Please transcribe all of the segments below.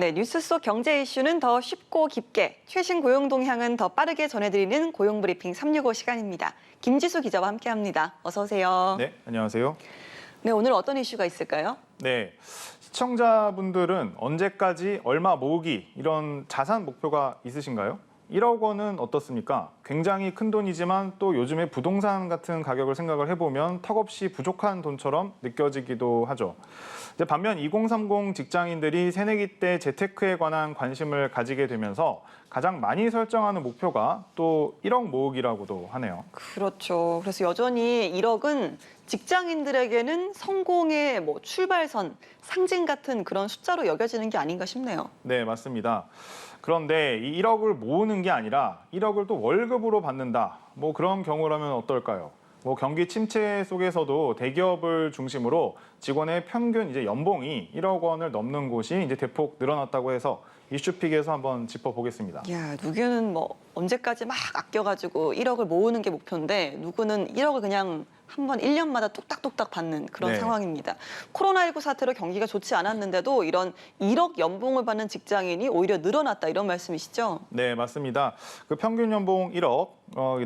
네, 뉴스 속 경제 이슈는 더 쉽고 깊게, 최신 고용 동향은 더 빠르게 전해드리는 고용브리핑 365 시간입니다. 김지수 기자와 함께합니다. 어서 오세요. 네, 안녕하세요. 네, 오늘 어떤 이슈가 있을까요? 네, 시청자분들은 언제까지 얼마 모으기 이런 자산 목표가 있으신가요? 1억 원은 어떻습니까? 굉장히 큰 돈이지만 또 요즘에 부동산 같은 가격을 생각을 해보면 턱없이 부족한 돈처럼 느껴지기도 하죠. 이제 반면 2030 직장인들이 새내기 때 재테크에 관한 관심을 가지게 되면서 가장 많이 설정하는 목표가 또 1억 모으기라고도 하네요. 그렇죠. 그래서 여전히 1억은 직장인들에게는 성공의 출발선, 상징 같은 그런 숫자로 여겨지는 게 아닌가 싶네요. 네, 맞습니다. 그런데 이 1억을 모으는 게 아니라 1억을 또 월급으로 받는다. 그런 경우라면 어떨까요? 경기 침체 속에서도 대기업을 중심으로 직원의 평균 연봉이 1억 원을 넘는 곳이 대폭 늘어났다고 해서 이슈픽에서 한번 짚어보겠습니다. 야, 누구는 언제까지 막 아껴가지고 1억을 모으는 게 목표인데 누구는 1억을 그냥 한번 1년마다 뚝딱뚝딱 받는 그런 네. 상황입니다. 코로나19 사태로 경기가 좋지 않았는데도 이런 1억 연봉을 받는 직장인이 오히려 늘어났다 이런 말씀이시죠? 네, 맞습니다. 그 평균 연봉 1억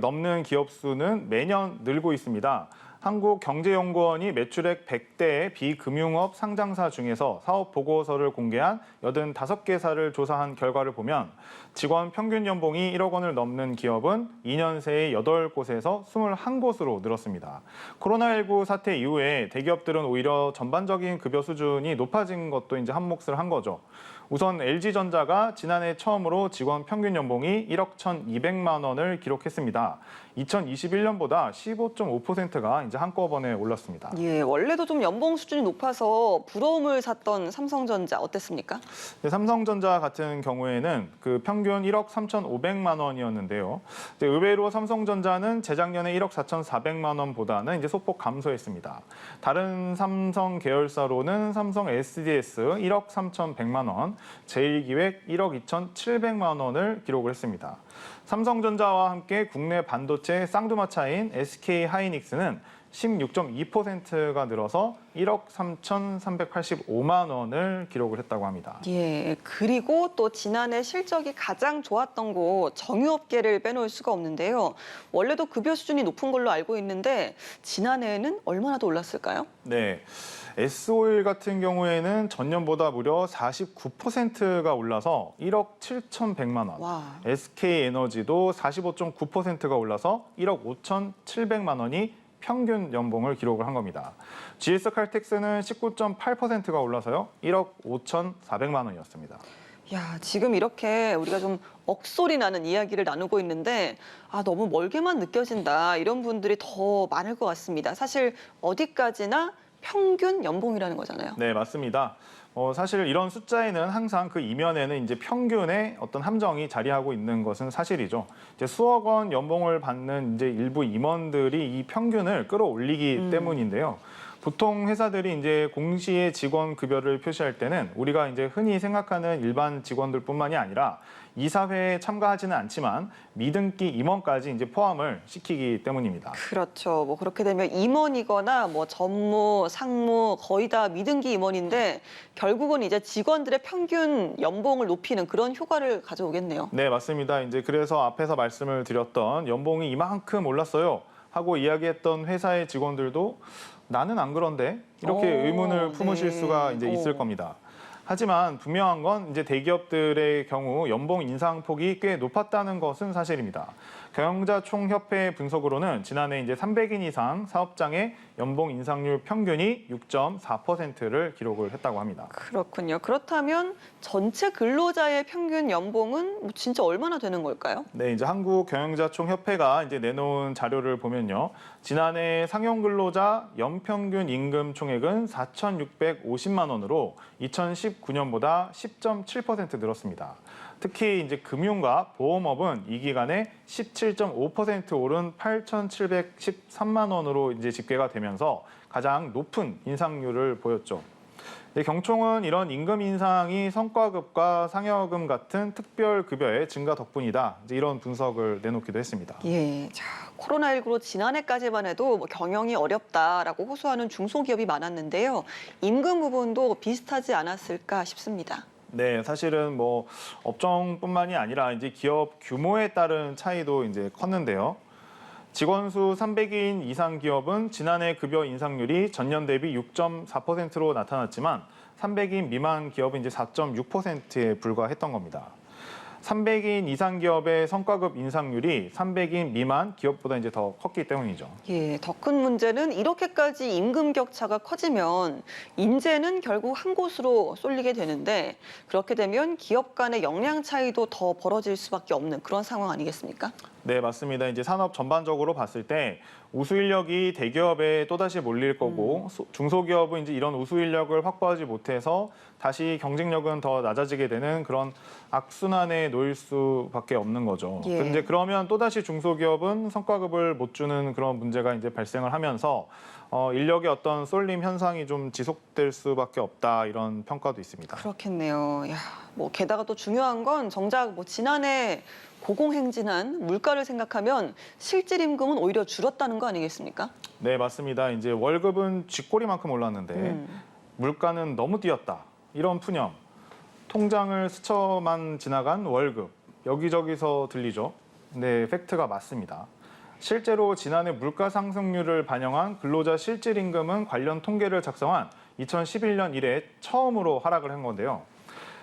넘는 기업 수는 매년 늘고 있습니다. 한국경제연구원이 매출액 100대 비금융업 상장사 중에서 사업 보고서를 공개한 85개사를 조사한 결과를 보면 직원 평균 연봉이 1억 원을 넘는 기업은 2년 새에 8곳에서 21곳으로 늘었습니다. 코로나19 사태 이후에 대기업들은 오히려 전반적인 급여 수준이 높아진 것도 한 몫을 한 거죠. 우선 LG전자가 지난해 처음으로 직원 평균 연봉이 1억 1,200만 원을 기록했습니다. 2021년보다 15.5%가 한꺼번에 올랐습니다. 예, 원래도 좀 연봉 수준이 높아서 부러움을 샀던 삼성전자 어땠습니까? 네, 삼성전자 같은 경우에는 그 평균 1억 3,500만 원이었는데요. 의외로 삼성전자는 재작년에 1억 4,400만 원보다는 소폭 감소했습니다. 다른 삼성 계열사로는 삼성 SDS 1억 3,100만 원, 제일기획 1억 2,700만 원을 기록을 했습니다. 삼성전자와 함께 국내 반도체 쌍두마차인 SK하이닉스는 16.2%가 늘어서 1억 3,385만 원을 기록을 했다고 합니다. 예, 그리고 또 지난해 실적이 가장 좋았던 곳 정유업계를 빼놓을 수가 없는데요. 원래도 급여 수준이 높은 걸로 알고 있는데 지난해에는 얼마나 더 올랐을까요? 네, S오일 같은 경우에는 전년보다 무려 49%가 올라서 1억 7,100만 원, 와. SK에너지도 45.9%가 올라서 1억 5,700만 원이 평균 연봉을 기록을 한 겁니다. GS칼텍스는 19.8%가 올라서요. 1억 5,400만 원이었습니다. 야, 지금 이렇게 우리가 좀 억소리 나는 이야기를 나누고 있는데 너무 멀게만 느껴진다. 이런 분들이 더 많을 것 같습니다. 사실 어디까지나 평균 연봉이라는 거잖아요. 네, 맞습니다. 사실 이런 숫자에는 항상 그 이면에는 평균의 어떤 함정이 자리하고 있는 것은 사실이죠. 수억 원 연봉을 받는 일부 임원들이 이 평균을 끌어올리기 때문인데요. 보통 회사들이 공시의 직원 급여를 표시할 때는 우리가 흔히 생각하는 일반 직원들뿐만이 아니라 이사회에 참가하지는 않지만 미등기 임원까지 포함을 시키기 때문입니다. 그렇죠. 그렇게 되면 임원이거나 전무, 상무 거의 다 미등기 임원인데 결국은 직원들의 평균 연봉을 높이는 그런 효과를 가져오겠네요. 네, 맞습니다. 그래서 앞에서 말씀을 드렸던 연봉이 이만큼 올랐어요 하고 이야기했던 회사의 직원들도 나는 안 그런데 이렇게 의문을 품으실 수가 있을 겁니다. 하지만 분명한 건 대기업들의 경우 연봉 인상 폭이 꽤 높았다는 것은 사실입니다. 경영자총협회 분석으로는 지난해 300인 이상 사업장의 연봉 인상률 평균이 6.4%를 기록을 했다고 합니다. 그렇군요. 그렇다면 전체 근로자의 평균 연봉은 진짜 얼마나 되는 걸까요? 네, 한국경영자총협회가 내놓은 자료를 보면요. 지난해 상용 근로자 연평균 임금 총액은 4,650만 원으로 2019년보다 10.7% 늘었습니다. 특히 금융과 보험업은 이 기간에 17.5% 오른 8,713만 원으로 집계가 되면서 가장 높은 인상률을 보였죠. 경총은 이런 임금 인상이 성과급과 상여금 같은 특별급여의 증가 덕분이다. 이런 분석을 내놓기도 했습니다. 예, 코로나19로 지난해까지만 해도 경영이 어렵다라고 호소하는 중소기업이 많았는데요. 임금 부분도 비슷하지 않았을까 싶습니다. 네, 사실은 뭐 업종뿐만이 아니라 이제 기업 규모에 따른 차이도 이제 컸는데요. 직원 수 300인 이상 기업은 지난해 급여 인상률이 전년 대비 6.4%로 나타났지만 300인 미만 기업은 이제 4.6%에 불과했던 겁니다. 300인 이상 기업의 성과급 인상률이 300인 미만 기업보다 이제 더 컸기 때문이죠. 예, 더 큰 문제는 이렇게까지 임금 격차가 커지면 인재는 결국 한 곳으로 쏠리게 되는데 그렇게 되면 기업 간의 역량 차이도 더 벌어질 수밖에 없는 그런 상황 아니겠습니까? 네, 맞습니다. 이제 산업 전반적으로 봤을 때 우수 인력이 대기업에 또다시 몰릴 거고 중소기업은 이제 이런 우수 인력을 확보하지 못해서 다시 경쟁력은 더 낮아지게 되는 그런 악순환에 놓일 수밖에 없는 거죠. 예. 그런데 그러면 또다시 중소기업은 성과급을 못 주는 그런 문제가 이제 발생을 하면서 인력의 어떤 쏠림 현상이 좀 지속될 수밖에 없다 이런 평가도 있습니다. 그렇겠네요. 야, 뭐 게다가 또 중요한 건 정작 뭐 지난해 고공행진한 물가를 생각하면 실질 임금은 오히려 줄었다는 거 아니겠습니까? 네, 맞습니다. 이제 월급은 쥐꼬리만큼 올랐는데 물가는 너무 뛰었다. 이런 푸념. 통장을 스쳐만 지나간 월급. 여기저기서 들리죠. 네, 팩트가 맞습니다. 실제로 지난해 물가 상승률을 반영한 근로자 실질 임금은 관련 통계를 작성한 2011년 이래 처음으로 하락을 한 건데요.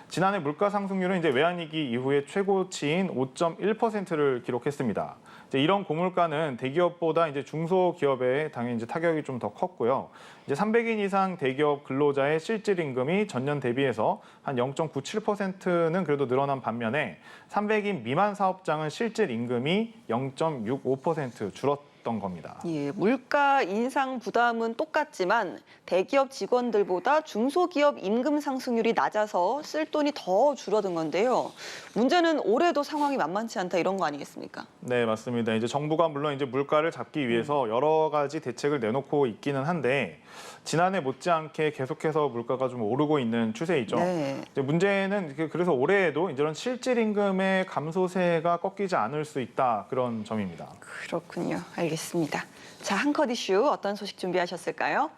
지난해 물가 상승률은 이제 외환위기 이후에 최고치인 5.1%를 기록했습니다. 이제 이런 고물가는 대기업보다 이제 중소기업에 당연히 이제 타격이 좀 더 컸고요. 이제 300인 이상 대기업 근로자의 실질 임금이 전년 대비해서 한 0.97%는 그래도 늘어난 반면에 300인 미만 사업장은 실질 임금이 0.65% 줄었던 겁니다. 예, 물가 인상 부담은 똑같지만 대기업 직원들보다 중소기업 임금 상승률이 낮아서 쓸 돈이 더 줄어든 건데요. 문제는 올해도 상황이 만만치 않다 이런 거 아니겠습니까? 네, 맞습니다. 이제 정부가 물론 이제 물가를 잡기 위해서 여러 가지 대책을 내놓고 있기는 한데 지난해 못지않게 계속해서 물가가 좀 오르고 있는 추세이죠. 네. 이제 문제는 그래서 올해에도 이런 실질 임금의 감소세가 꺾이지 않을 수 있다 그런 점입니다. 그렇군요. 알겠습니다. 자, 한 컷 이슈 어떤 소식 준비하셨을까요?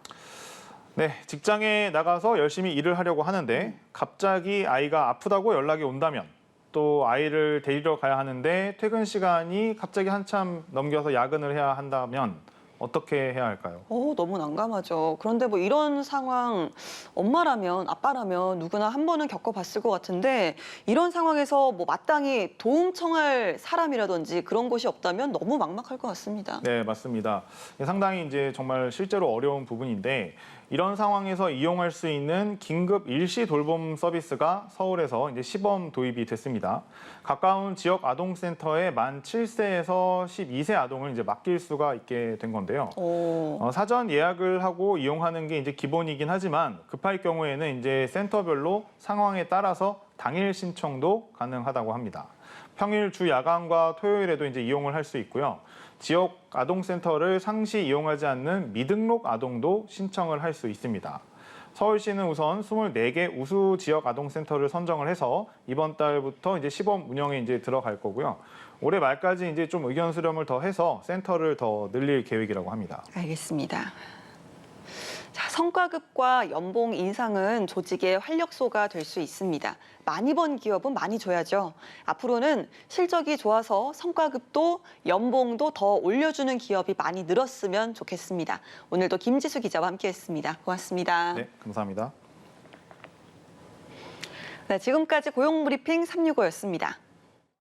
네, 직장에 나가서 열심히 일을 하려고 하는데 갑자기 아이가 아프다고 연락이 온다면 또 아이를 데리러 가야 하는데 퇴근 시간이 갑자기 한참 넘겨서 야근을 해야 한다면 어떻게 해야 할까요? 너무 난감하죠. 그런데 뭐 이런 상황 엄마라면 아빠라면 누구나 한 번은 겪어봤을 것 같은데 이런 상황에서 뭐 마땅히 도움 청할 사람이라든지 그런 곳이 없다면 너무 막막할 것 같습니다. 네, 맞습니다. 상당히 이제 정말 실제로 어려운 부분인데 이런 상황에서 이용할 수 있는 긴급 일시 돌봄 서비스가 서울에서 이제 시범 도입이 됐습니다. 가까운 지역 아동센터에 만 7세에서 12세 아동을 이제 맡길 수가 있게 된 건데요. 사전 예약을 하고 이용하는 게 이제 기본이긴 하지만 급할 경우에는 이제 센터별로 상황에 따라서 당일 신청도 가능하다고 합니다. 평일 주 야간과 토요일에도 이제 이용을 할 수 있고요. 지역 아동센터를 상시 이용하지 않는 미등록 아동도 신청을 할 수 있습니다. 서울시는 우선 24개 우수 지역 아동센터를 선정을 해서 이번 달부터 이제 시범 운영에 이제 들어갈 거고요. 올해 말까지 이제 좀 의견 수렴을 더 해서 센터를 더 늘릴 계획이라고 합니다. 알겠습니다. 자, 성과급과 연봉 인상은 조직의 활력소가 될 수 있습니다. 많이 번 기업은 많이 줘야죠. 앞으로는 실적이 좋아서 성과급도 연봉도 더 올려주는 기업이 많이 늘었으면 좋겠습니다. 오늘도 김지수 기자와 함께했습니다. 고맙습니다. 네, 감사합니다. 네, 지금까지 고용브리핑 365였습니다.